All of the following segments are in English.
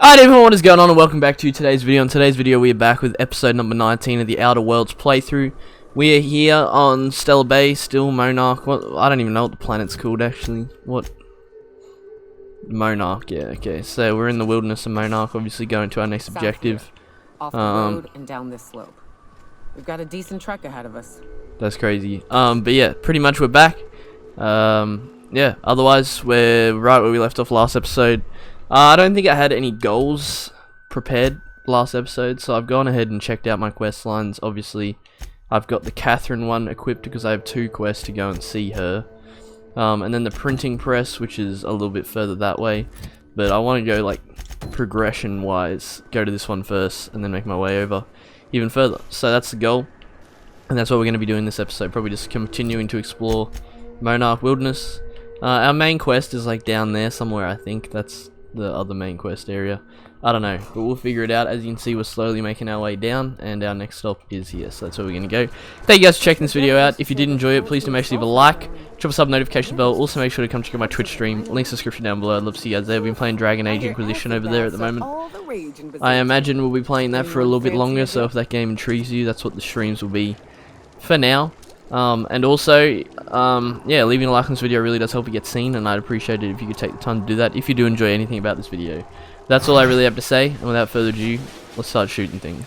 Alright everyone, what is going on and welcome back to today's video. In today's video we are back with episode number 19 of the Outer Worlds playthrough. We are here on Stellar Bay, still Monarch. I don't even know what the planet's called actually. What? Monarch, yeah, okay. So we're in the wilderness of Monarch, obviously going to our next objective. Off the road and down this slope. We've got a decent trek ahead of us. That's crazy. But yeah, pretty much we're back. Yeah, otherwise we're right where we left off last episode. I don't think I had any goals prepared last episode, so I've gone ahead and checked out my quest lines. Obviously, I've got the Catherine one equipped because I have 2 quests to go and see her. And then the printing press, which is a little bit further that way. But I want to go, like, progression-wise, go to this one first, and then make my way over even further. So that's the goal, and that's what we're going to be doing this episode. Probably just continuing to explore Monarch Wilderness. Our main quest is, like, down there somewhere, I think. That's the other main quest area. I don't know, but we'll figure it out. As you can see, we're slowly making our way down, and our next stop is here, so that's where we're going to go. Thank you guys for checking this video out. If you did enjoy it, please do make sure to leave a like, drop a sub, notification bell. Also make sure to come check out my Twitch stream, links in the description down below. I'd love to see you guys there. We've been playing Dragon Age Inquisition over there at the moment. I imagine we'll be playing that for a little bit longer, so if that game intrigues you, that's what the streams will be for now. And also, yeah, leaving a like on this video really does help it get seen, and I'd appreciate it if you could take the time to do that if you do enjoy anything about this video. That's all I really have to say, and without further ado, let's start shooting things.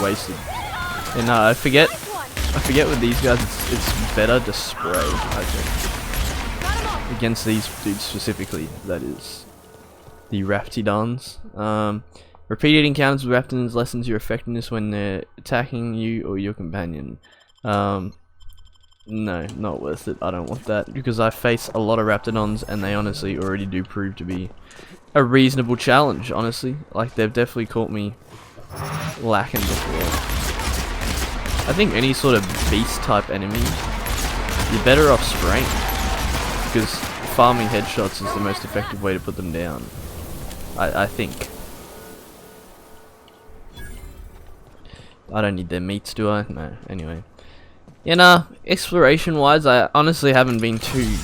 Wasted. And I forget with these guys, it's better to spray, I think. Against these dudes specifically, that is. The Raptidons. Repeated encounters with Raptidons lessens your effectiveness when they're attacking you or your companion. No, not worth it. I don't want that, because I face a lot of Raptidons and they honestly already do prove to be a reasonable challenge, honestly. Like, they've definitely caught me lacking before. I think any sort of beast type enemy, you're better off spraying, because farming headshots is the most effective way to put them down, I think. I don't need their meats, do I? No, anyway. Yeah, nah, exploration wise, I honestly haven't been too...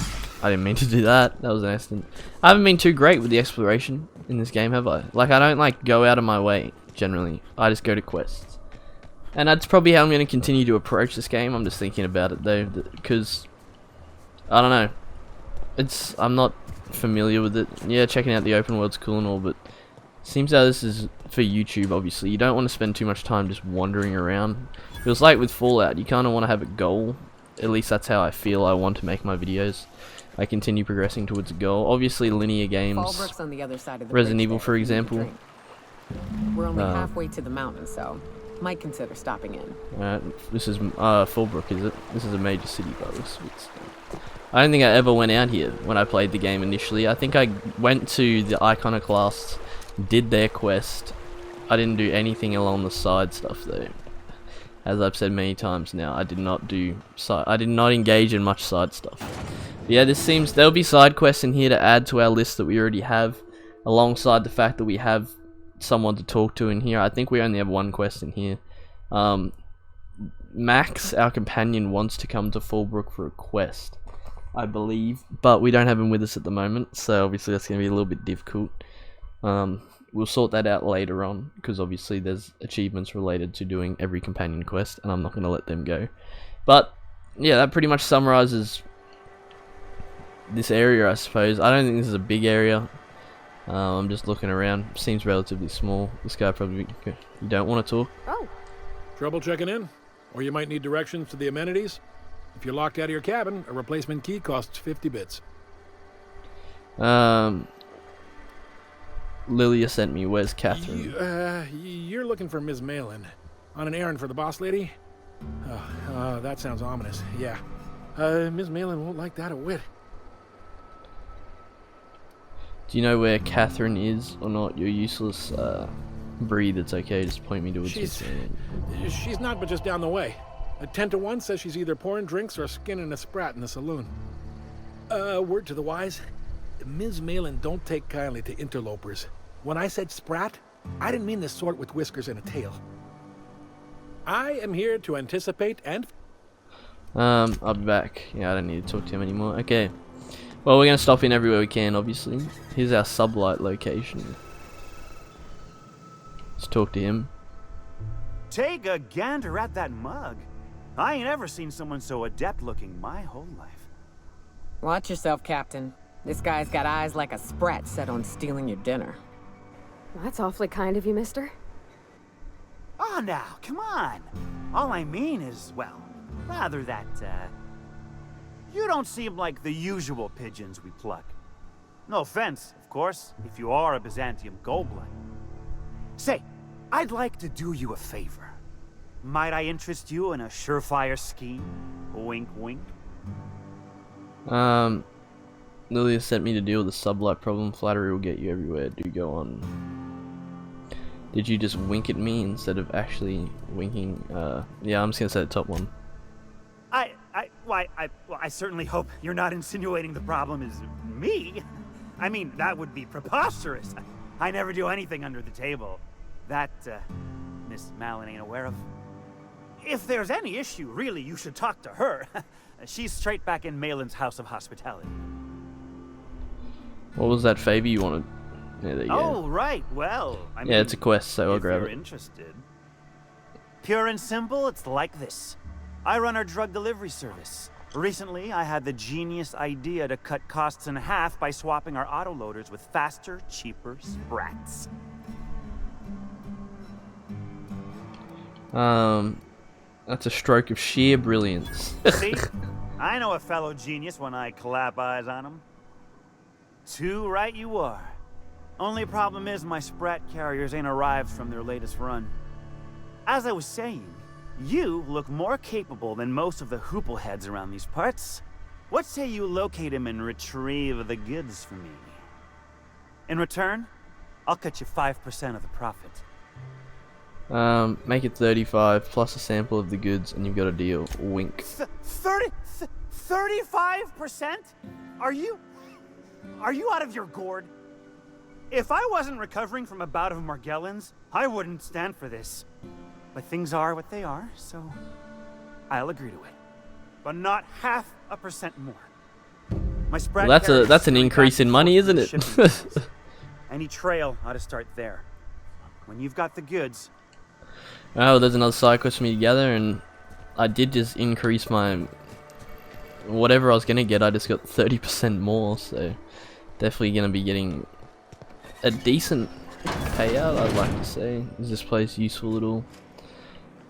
I didn't mean to do that, that was an accident. I haven't been too great with the exploration in this game, have I? Like, I don't like go out of my way, generally. I just go to quests. And that's probably how I'm going to continue to approach this game. I'm just thinking about it though, because I don't know. I'm not familiar with it. Yeah, checking out the open world's cool and all, but seems how this is for YouTube. Obviously, you don't want to spend too much time just wandering around. Feels like with Fallout, you kind of want to have a goal. At least that's how I feel I want to make my videos. I continue progressing towards a goal. Obviously, linear games, on the other side of the Resident Evil, for example. We're only halfway to the mountain, so might consider stopping in. This is Fallbrook, is it? This is a major city by the looks of it. I don't think I ever went out here when I played the game initially. I think I went to the Iconoclasts, did their quest. I didn't do anything along the side stuff though. As I've said many times now, I did not engage in much side stuff. But yeah, this seems there'll be side quests in here to add to our list that we already have, alongside the fact that we have someone to talk to in here. I think we only have 1 quest in here. Max, our companion, wants to come to Fallbrook for a quest, I believe, but we don't have him with us at the moment, so obviously that's going to be a little bit difficult. We'll sort that out later on, because obviously there's achievements related to doing every companion quest, and I'm not going to let them go. But yeah, that pretty much summarizes this area, I suppose. I don't think this is a big area. I'm just looking around. Seems relatively small. This guy probably... You don't want to talk? Oh. Trouble checking in? Or you might need directions to the amenities? If you're locked out of your cabin, a replacement key costs 50 bits. Lilia sent me. Where's Catherine? You're looking for Ms. Malin. On an errand for the boss lady? That sounds ominous. Yeah. Ms. Malin won't like that a whit. Do you know where Catherine is or not? You're useless. Breathe, it's okay. Just point me towards She's not but just down the way. A 10 to 1 says she's either pouring drinks or skinning a sprat in the saloon. Word to the wise. Ms. Malin don't take kindly to interlopers. When I said sprat, I didn't mean the sort with whiskers and a tail. I am here to anticipate and... I'll be back. Yeah, I don't need to talk to him anymore. Okay. Well, we're gonna stop in everywhere we can, obviously. Here's our sublight location. Let's talk to him. Take a gander at that mug. I ain't ever seen someone so adept looking my whole life. Watch yourself, Captain. This guy's got eyes like a sprat set on stealing your dinner. That's awfully kind of you, mister. Oh, now, come on. All I mean is, well, rather that, you don't seem like the usual pigeons we pluck. No offense, of course, if you are a Byzantium goldblood. Say, I'd like to do you a favor. Might I interest you in a surefire scheme? Wink, wink. Lilia sent me to deal with the sublight problem. Flattery will get you everywhere. Do go on. Did you just wink at me instead of actually winking? Yeah, I'm just gonna say the top one. I certainly hope you're not insinuating the problem is me. I mean, that would be preposterous. I never do anything under the table. That, Miss Malin ain't aware of. If there's any issue, really, you should talk to her. She's straight back in Malin's House of Hospitality. What was that favor you wanted? Yeah, there you Oh, go. right. Well, I mean, Yeah, it's a quest, so I'll if grab you're it. interested. Pure and simple, it's like this. I run our drug delivery service. Recently, I had the genius idea to cut costs in half by swapping our autoloaders with faster, cheaper sprats. That's a stroke of sheer brilliance. See? I know a fellow genius when I clap eyes on him. Too right you are. Only problem is my sprat carriers ain't arrived from their latest run. As I was saying, you look more capable than most of the hoople heads around these parts. What say you locate him and retrieve the goods for me? In return, I'll cut you 5% of the profit. Make it 35 plus a sample of the goods, and you've got a deal. Wink. 35%? Are you out of your gourd? If I wasn't recovering from a bout of Margellans, I wouldn't stand for this. But things are what they are, so I'll agree to it. But not 0.5% more. My sprat Well, carriers that's an straight increase back in and money, forth isn't from it? shipping fees. Any trail ought to start there. When you've got the goods, Oh, there's another side quest for me to gather, and I did just increase my... Whatever I was gonna get, I just got 30% more, so... Definitely gonna be getting a decent payout, I'd like to say. Is this place useful at all?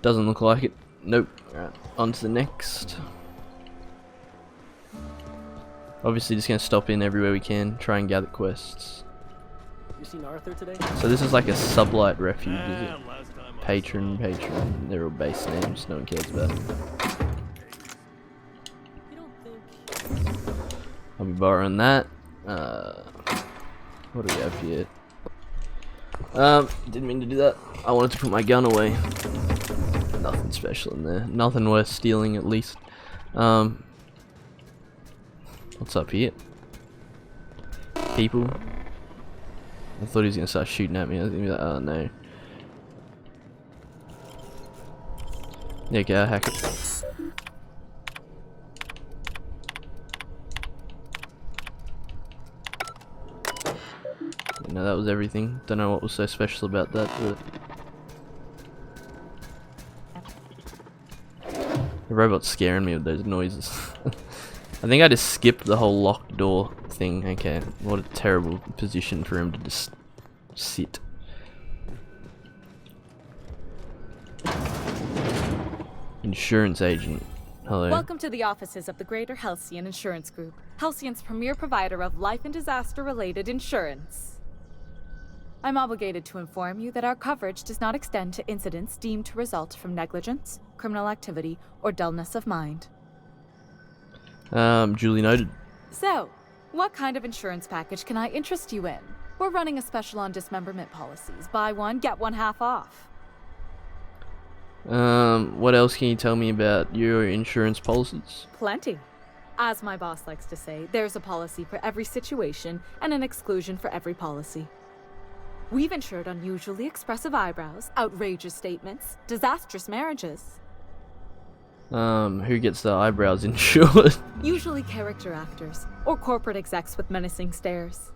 Doesn't look like it. Nope. Alright, on to the next. Obviously just gonna stop in everywhere we can, try and gather quests. You seen Arthur today? So this is like a sublight refuge, is it? Patron, they're all base names, no one cares about. You don't think... I'll be borrowing that. What do we have here? Didn't mean to do that. I wanted to put my gun away. Nothing special in there. Nothing worth stealing, at least. What's up here? People. I thought he was gonna start shooting at me. I was gonna be like, oh no. Yeah, go hack it. No, that was everything. Don't know what was so special about that, but the robot's scaring me with those noises. I think I just skipped the whole locked door thing. Okay, what a terrible position for him to just sit. Insurance agent. Hello. Welcome to the offices of the Greater Halcyon Insurance Group, Halcyon's premier provider of life and disaster-related insurance. I'm obligated to inform you that our coverage does not extend to incidents deemed to result from negligence, criminal activity, or dullness of mind. Duly noted. So, what kind of insurance package can I interest you in? We're running a special on dismemberment policies. Buy one, get one half off. What else can you tell me about your insurance policies? Plenty. As my boss likes to say, there's a policy for every situation and an exclusion for every policy. We've insured unusually expressive eyebrows, outrageous statements, disastrous marriages. Who gets their eyebrows insured? Usually character actors, or corporate execs with menacing stares.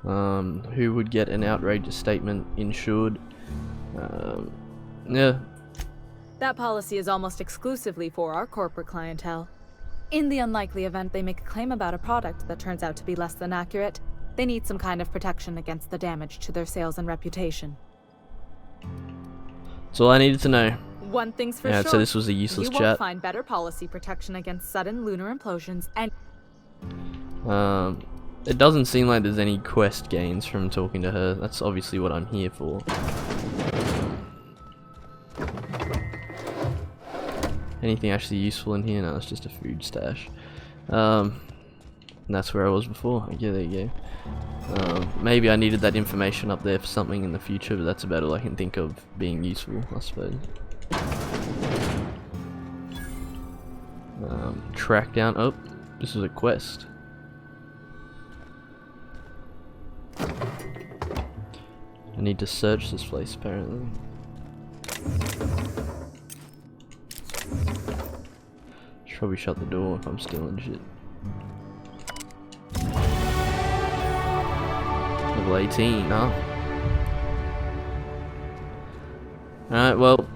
Who would get an outrageous statement insured? Yeah. That policy is almost exclusively for our corporate clientele. In the unlikely event they make a claim about a product that turns out to be less than accurate, they need some kind of protection against the damage to their sales and reputation. That's all I needed to know. One thing's for Yeah, sure. so this was a useless you chat. won't find better policy protection against sudden lunar implosions and It doesn't seem like there's any quest gains from talking to her. That's obviously what I'm here for. Anything actually useful in here? No, it's just a food stash. And that's where I was before. Yeah, there you go. Maybe I needed that information up there for something in the future, but that's about all I can think of being useful, I suppose. Track down. Oh, this was a quest. I need to search this place, apparently. Should probably shut the door if I'm stealing shit. Level 18, huh? Alright, well,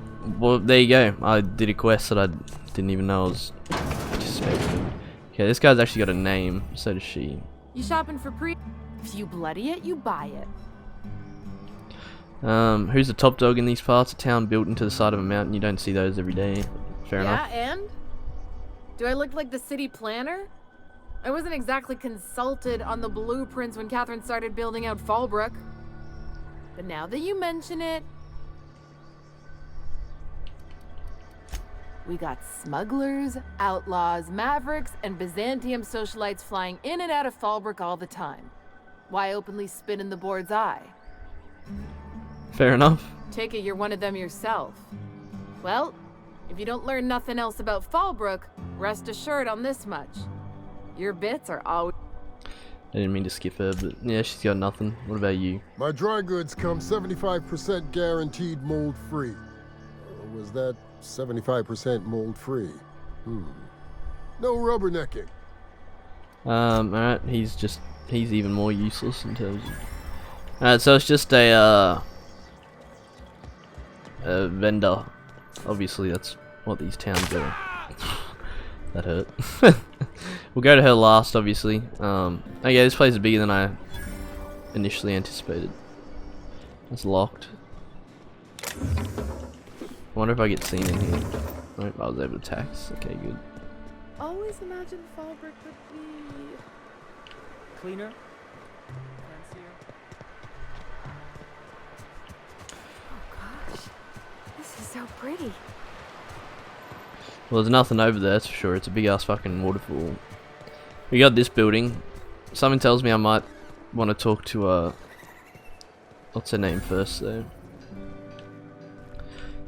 there you go. I did a quest that I didn't even know I was participating in. Okay, this guy's actually got a name, so does she. You shopping for pre? If you bloody it, you buy it. Who's the top dog in these parts? A town built into the side of a mountain. You don't see those every day. Fair enough. Yeah, and? Do I look like the city planner? I wasn't exactly consulted on the blueprints when Catherine started building out Fallbrook. But now that you mention it... We got smugglers, outlaws, mavericks, and Byzantium socialites flying in and out of Fallbrook all the time. Why openly spit in the board's eye? Fair enough. Take it you're one of them yourself. Well, if you don't learn nothing else about Fallbrook, rest assured on this much. Your bits are always... I didn't mean to skip her, but yeah, she's got nothing. What about you? My dry goods come 75% guaranteed mold-free. Or was that 75% mold-free? No rubbernecking. Alright, he's even more useless in terms of... Alright, so it's just a vendor. Obviously, that's what these towns are. That hurt. We'll go to her last, obviously. Okay, this place is bigger than I initially anticipated. It's locked. I wonder if I get seen in here. Nope, I was able to tax. Okay, good. Always imagined Fallbrook would be... Cleaner? Gosh, this is so pretty. Well, there's nothing over there, that's for sure. It's a big ass fucking waterfall. We got this building. Something tells me I might want to talk to what's her name first though.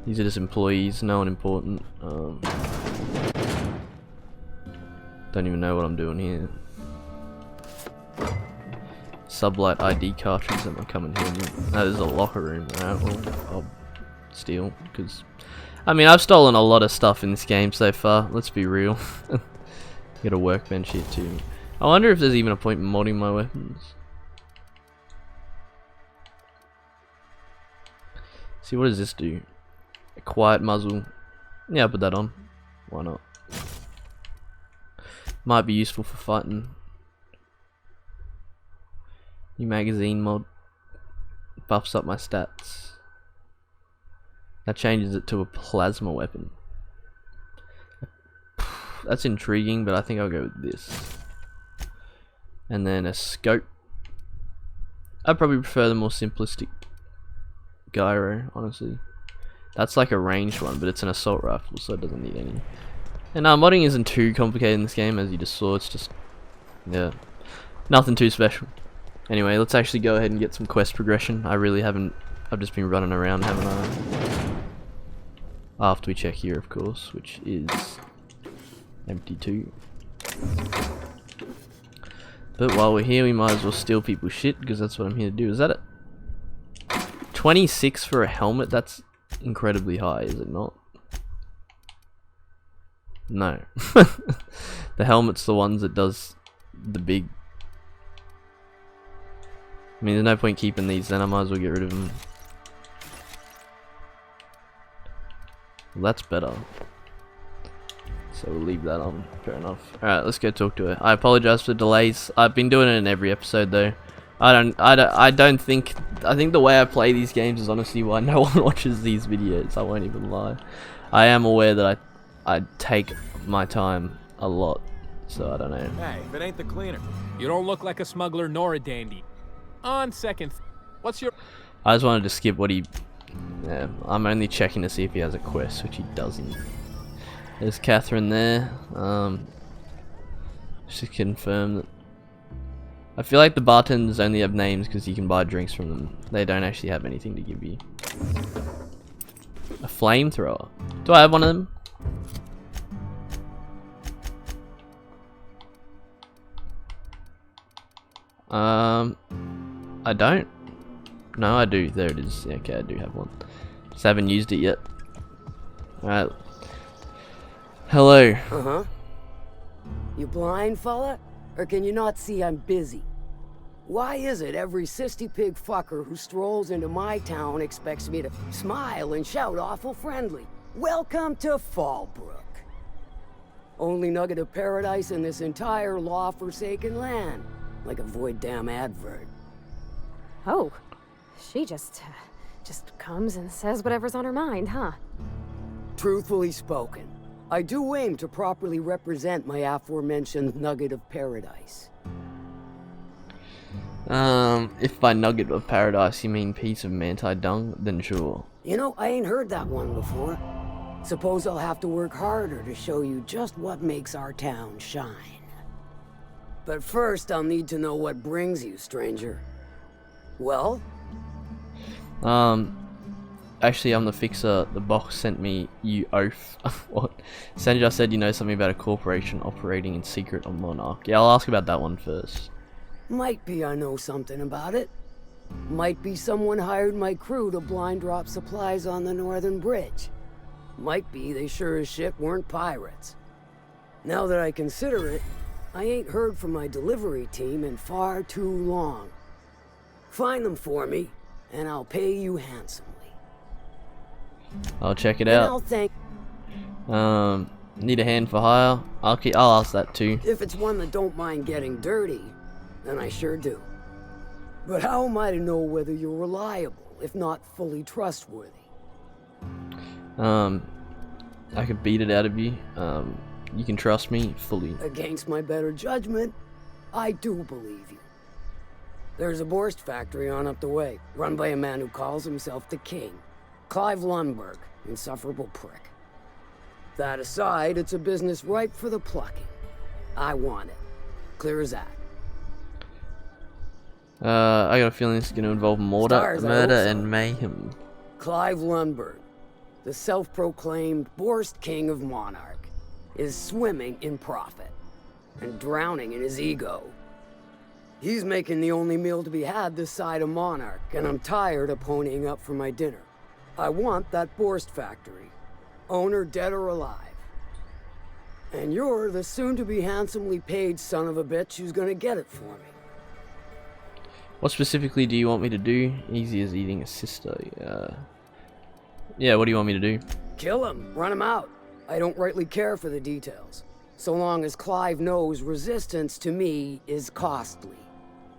These are just employees, no one important. Don't even know what I'm doing here. Sublight ID cartridge that might come in handy. No, there's a locker room. Alright, well, I'll steal, because... I mean, I've stolen a lot of stuff in this game so far, let's be real. Get a workbench here too. I wonder if there's even a point in modding my weapons. See, what does this do? A quiet muzzle. Yeah, I'll put that on. Why not? Might be useful for fighting. New magazine mod. Buffs up my stats. That changes it to a plasma weapon. That's intriguing, but I think I'll go with this. And then a scope. I'd probably prefer the more simplistic gyro, honestly. That's like a ranged one, but it's an assault rifle, so it doesn't need any. And modding isn't too complicated in this game, as you just saw. It's just, yeah, nothing too special. Anyway, let's actually go ahead and get some quest progression. I really haven't. I've just been running around, haven't I? After we check here, of course, which is empty too. But while we're here, we might as well steal people's shit, because that's what I'm here to do. Is that it? 26 for a helmet? That's incredibly high, is it not? No. The helmet's the ones that does the big... I mean, there's no point keeping these then, I might as well get rid of them. Well, that's better. So we'll leave that on. Fair enough. Alright, let's go talk to her. I apologize for the delays. I've been doing it in every episode though. I think the way I play these games is honestly why no one watches these videos. I won't even lie. I am aware that I take my time a lot. So I don't know. Hey, if it ain't the cleaner. You don't look like a smuggler nor a dandy. On second, what's your... I just wanted to skip what he... Yeah, I'm only checking to see if he has a quest, which he doesn't. There's Catherine there. Just to confirm that... I feel like the bartenders only have names because you can buy drinks from them. They don't actually have anything to give you. A flamethrower. Do I have one of them? I don't. No, I do. There it is. Yeah, okay, I do have one. Just haven't used it yet. Alright. Hello. Uh-huh. You blind, fella? Or can you not see I'm busy? Why is it every sissy pig fucker who strolls into my town expects me to smile and shout awful friendly? Welcome to Fallbrook. Only nugget of paradise in this entire law-forsaken land. Like a void damn advert. Oh, she just comes and says whatever's on her mind, huh? Truthfully spoken, I do aim to properly represent my aforementioned nugget of paradise. If by nugget of paradise you mean piece of manti dung, then sure. You know, I ain't heard that one before. Suppose I'll have to work harder to show you just what makes our town shine. But first, I'll need to know what brings you, stranger. Well? Actually, I'm the fixer. The box sent me, you oaf. What? Senja said you know something about a corporation operating in secret on Monarch. Yeah, I'll ask about that one first. Might be I know something about it. Might be someone hired my crew to blind drop supplies on the Northern Bridge. Might be they sure as shit weren't pirates. Now that I consider it, I ain't heard from my delivery team in far too long. Find them for me, and I'll pay you handsomely. I'll check it And out. I'll thank... Need a hand for hire? I'll ask that too. If it's one that don't mind getting dirty, then I sure do. But how am I to know whether you're reliable, if not fully trustworthy? I could beat it out of you. You can trust me fully. Against my better judgment, I do believe you. There's a Borst factory on up the way, run by a man who calls himself the King. Clive Lundberg, insufferable prick. That aside, it's a business ripe for the plucking. I want it. Clear as that. I got a feeling this is going to involve murder and mayhem. Clive Lundberg, the self-proclaimed Borst King of Monarch, is swimming in profit and drowning in his ego. He's making the only meal to be had this side of Monarch, and I'm tired of ponying up for my dinner. I want that Borst factory, owner dead or alive. And you're the soon-to-be handsomely paid son of a bitch who's gonna get it for me. What specifically do you want me to do? Easy as eating a sister. Yeah, what do you want me to do? Kill him, run him out. I don't rightly care for the details. So long as Clive knows resistance to me is costly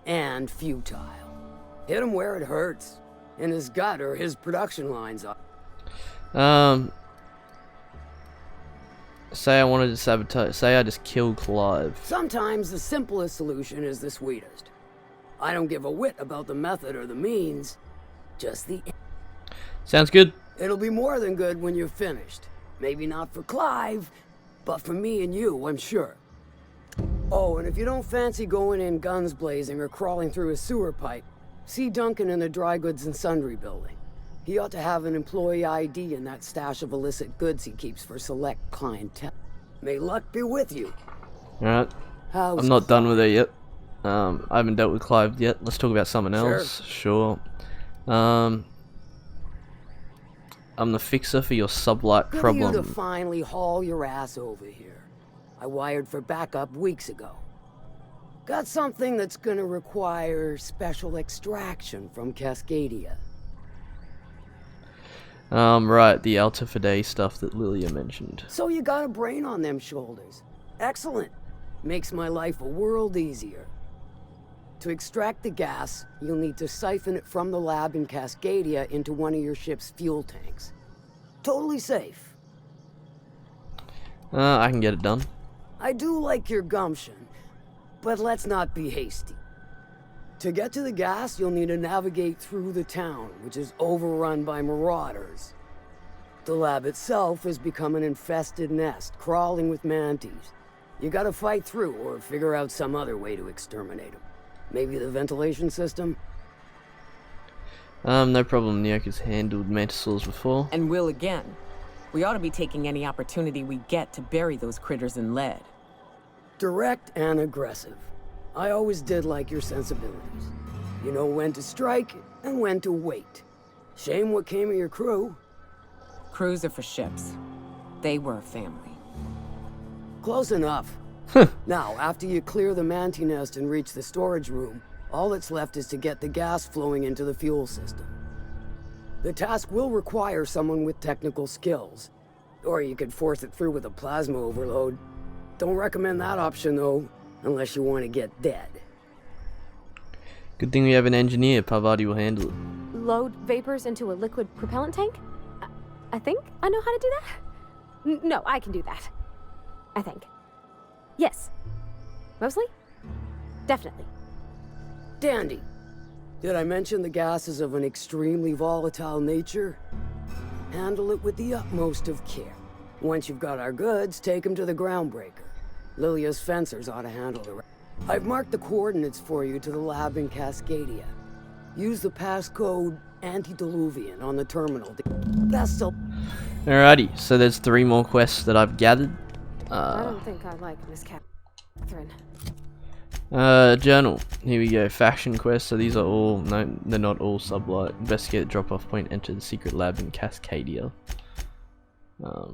and futile. Hit him where it hurts. In his gut or his production lines up. Say I wanted to sabotage. Say I just killed Clive. Sometimes the simplest solution is the sweetest. I don't give a whit about the method or the means, just the... Sounds good. It'll be more than good when you're finished. Maybe not for Clive, but for me and you, I'm sure. Oh, and if you don't fancy going in guns blazing or crawling through a sewer pipe, see Duncan in the Dry Goods and Sundry building. He ought to have an employee ID in that stash of illicit goods he keeps for select clientele. May luck be with you. Alright. How's I'm not done with it yet. I haven't dealt with Clive yet. Let's talk about someone else. Sure. I'm the fixer for your sublight Good problem. of you to finally haul your ass over here. I wired for backup weeks ago. Got something that's gonna require special extraction from Cascadia. Right, the Alta Fide stuff that Lilia mentioned. So you got a brain on them shoulders. Excellent. Makes my life a world easier. To extract the gas, you'll need to siphon it from the lab in Cascadia into one of your ship's fuel tanks. Totally safe. I can get it done. I do like your gumption, but let's not be hasty. To get to the gas, you'll need to navigate through the town, which is overrun by marauders. The lab itself has become an infested nest, crawling with mantis. You gotta fight through or figure out some other way to exterminate them. Maybe the ventilation system? No problem. Nyoka's handled mantisaurs before. And will again. We ought to be taking any opportunity we get to bury those critters in lead. Direct and aggressive. I always did like your sensibilities. You know when to strike and when to wait. Shame what came of your crew. Crews are for ships. They were a family. Close enough. Now, after you clear the manti nest and reach the storage room, all that's left is to get the gas flowing into the fuel system. The task will require someone with technical skills. Or you could force it through with a plasma overload. Don't recommend that option, though, unless you want to get dead. Good thing we have an engineer. Parvati will handle it. Load vapors into a liquid propellant tank? I think I know how to do that. No, I can do that. I think. Yes. Mostly? Definitely. Dandy. Did I mention the gas is of an extremely volatile nature? Handle it with the utmost of care. Once you've got our goods, take them to the groundbreaker. Lilia's fencers ought to handle the rest. I've marked the coordinates for you to the lab in Cascadia. Use the passcode Antediluvian on the terminal. Best of... Alrighty, so there's 3 more quests that I've gathered. I don't think I like Miss Catherine. Journal. Here we go. Faction quests. So these are all... No, they're not all sublight. Investigate the drop-off point. Enter the secret lab in Cascadia. Yeah,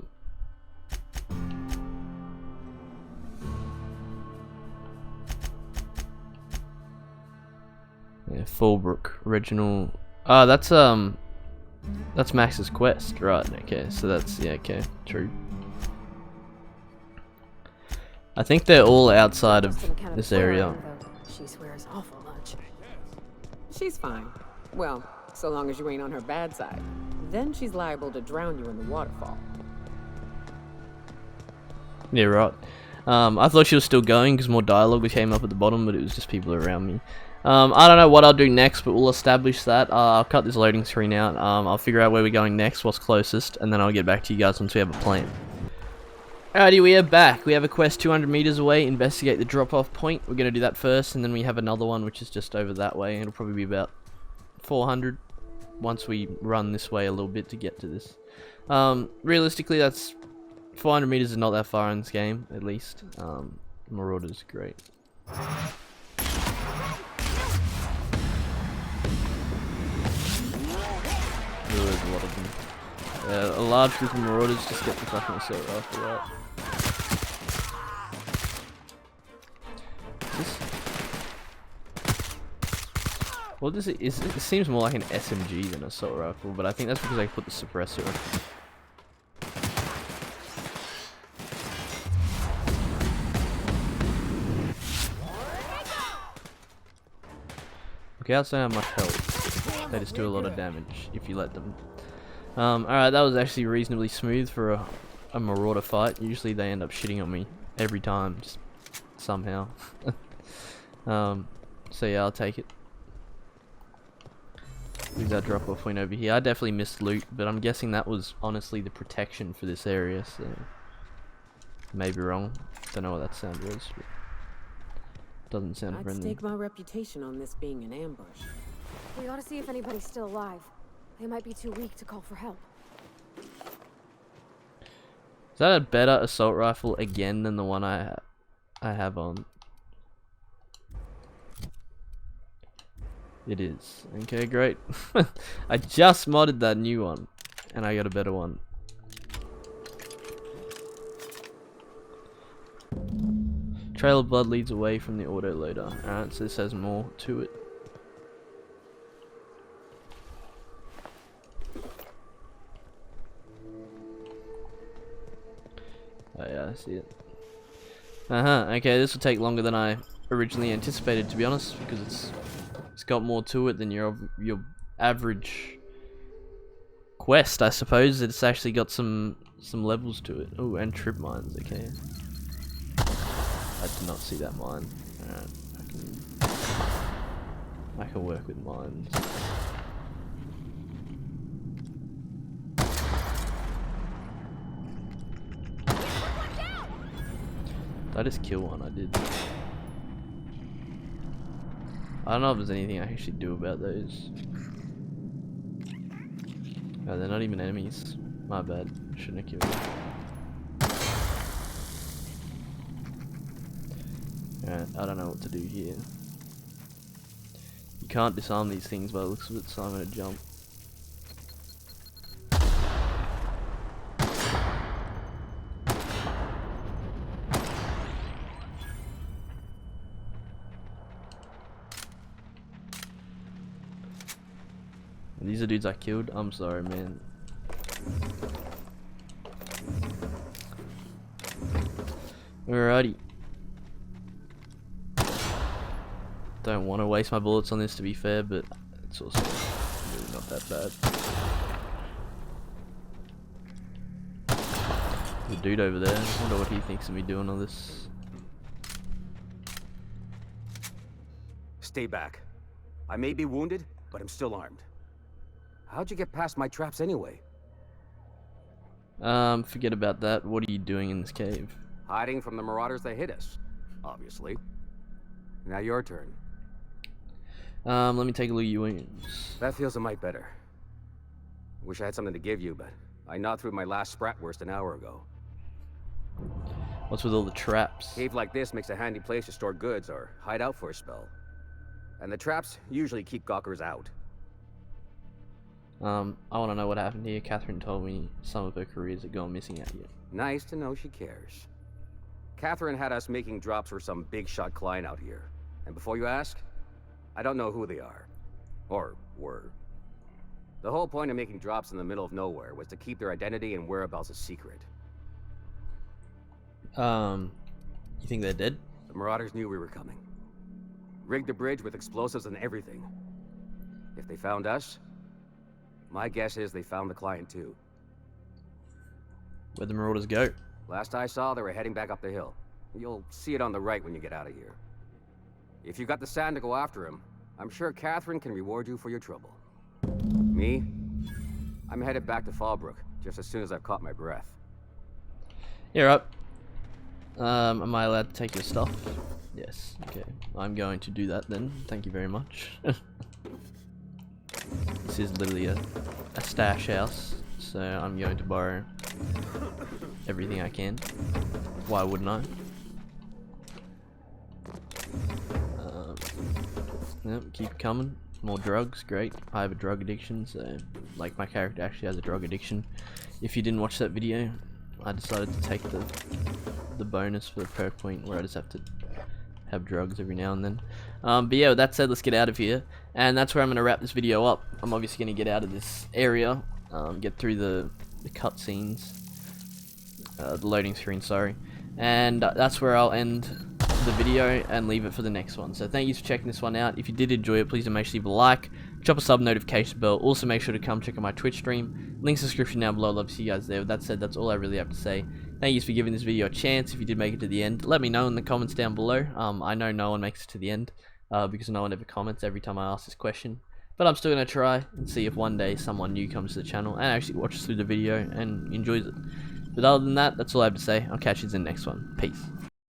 Fallbrook. Original... Ah, that's Max's quest. Right, okay. So that's... Yeah, okay. True. I think they're all outside of this area. She swears awful much. She's fine. Well, so long as you ain't on her bad side. Then she's liable to drown you in the waterfall. Yeah, right. I thought she was still going because more dialogue came up at the bottom, but it was just people around me. I don't know what I'll do next, but we'll establish that. I'll cut this loading screen out. I'll figure out where we're going next, what's closest, and then I'll get back to you guys once we have a plan. Alrighty, we are back. We have a quest 200 meters away. Investigate the drop-off point. We're going to do that first, and then we have another one which is just over that way. It'll probably be about 400 once we run this way a little bit to get to this. Realistically, that's 400 meters is not that far in this game, at least. Marauders are great. There is a lot of them. A large group of marauders just get the fucking assault rifle out. What does it? It seems more like an SMG than an assault rifle, but I think that's because I put the suppressor on. Okay, outside how much health. They just do a lot of damage if you let them. Alright, that was actually reasonably smooth for a marauder fight. Usually they end up shitting on me every time, just somehow. So yeah, I'll take it. Leave that drop off point over here. I definitely missed loot, but I'm guessing that was honestly the protection for this area, so maybe wrong. Don't know what that sound was. But doesn't sound I'd friendly. stake my reputation on this being an ambush. We ought to see if anybody's still alive. They might be too weak to call for help. Is that a better assault rifle again than the one I have on? It is. Okay, great. I just modded that new one, and I got a better one. Trail of blood leads away from the autoloader. Alright, so this has more to it. Oh yeah, I see it. Okay, this will take longer than I originally anticipated, to be honest, because it's got more to it than your average quest, I suppose. It's actually got some levels to it. Oh, and trip mines. Okay, I did not see that mine. Alright, I can work with mines. Did I just kill one? I did. I don't know if there's anything I can actually do about those. Oh, they're not even enemies. My bad. Shouldn't have killed them. Alright, I don't know what to do here. You can't disarm these things by the looks of it, so I'm gonna jump. These are dudes I killed. I'm sorry, man. Alrighty. Don't want to waste my bullets on this, to be fair, but it's also really not that bad. The dude over there, I wonder what he thinks of me doing all this. Stay back. I may be wounded, but I'm still armed. How'd you get past my traps anyway? Forget about that. What are you doing in this cave? Hiding from the marauders that hit us, obviously. Now your turn. Let me take a look at your wounds. That feels a mite better. Wish I had something to give you, but I gnawed through my last Spratwurst an hour ago. What's with all the traps? Cave like this makes a handy place to store goods or hide out for a spell. And the traps usually keep gawkers out. I want to know what happened here. Catherine told me some of her careers are gone missing out here. Nice to know she cares. Catherine had us making drops for some big shot client out here. And before you ask, I don't know who they are. Or were. The whole point of making drops in the middle of nowhere was to keep their identity and whereabouts a secret. You think they're dead? The Marauders knew we were coming. Rigged the bridge with explosives and everything. If they found us, my guess is they found the client too. Where'd the Marauders go? Last I saw, they were heading back up the hill. You'll see it on the right when you get out of here. If you got the sand to go after him, I'm sure Catherine can reward you for your trouble. Me? I'm headed back to Fallbrook, just as soon as I've caught my breath. You're up. Am I allowed to take your stuff? Yes, okay. I'm going to do that then. Thank you very much. This is literally a stash house, so I'm going to borrow everything I can. Why wouldn't I? Yep, keep coming. More drugs, great. I have a drug addiction, so like my character actually has a drug addiction. If you didn't watch that video, I decided to take the bonus for the perk point where I just have to have drugs every now and then. But yeah, with that said, let's get out of here, and that's where I'm gonna wrap this video up. I'm obviously gonna get out of this area, get through the cutscenes, the loading screen, sorry, and that's where I'll end the video and leave it for the next one. So thank you for checking this one out. If you did enjoy it, please do make sure you leave a like, drop a sub, notification bell. Also make sure to come check out my Twitch stream. Links in the description down below. I'd love to see you guys there. With that said, that's all I really have to say. Thank you for giving this video a chance. If you did make it to the end, let me know in the comments down below. I know no one makes it to the end because no one ever comments every time I ask this question, but I'm still going to try and see if one day someone new comes to the channel and actually watches through the video and enjoys it. But other than that, that's all I have to say. I'll catch you in the next one. Peace.